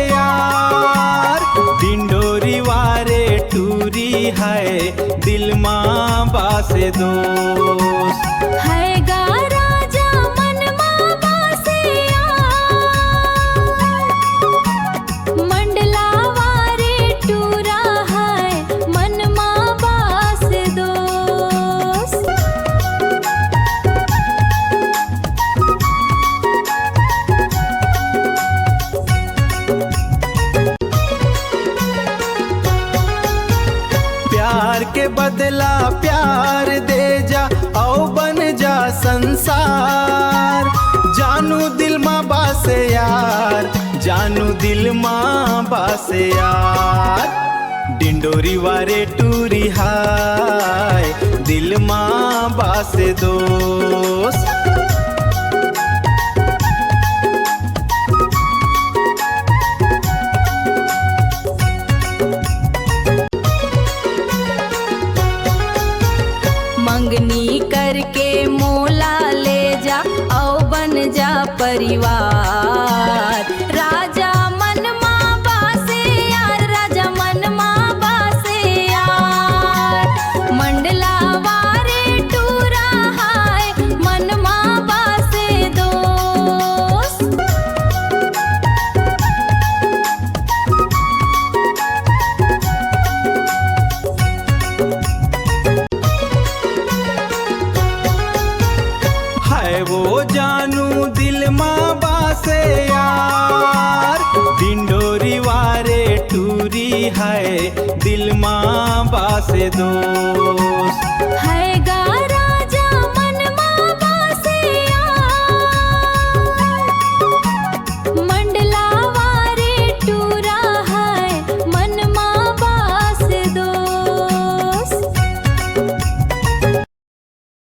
यार, डिंडोरी वारे टूरी है दिल माँ बासे दोस्त। है गा राजा मन माँ बासे यार, मंडला वारे टूरा है मन माँ बासे दोस्त। प्यार के बदला प्यार दे जा औ बन जा संसार, जानू दिल माँ बासे यार, जानू दिल माँ बासे यार, डिंडोरी वारे टूरी हाय दिल माँ बासे दोस्त। मंगनी करके मोला ले जा औ बन जा परिवार, राजा मन माँ बासे यार, राजा मन माँ बासे यार, मंडला वारे टूरा हाय मन माँ बासे दोस्त। है वो जानू दिल माँ बासे यार, डिंडोरी वारे टूरी है दिल माँ बासे दोस्त। है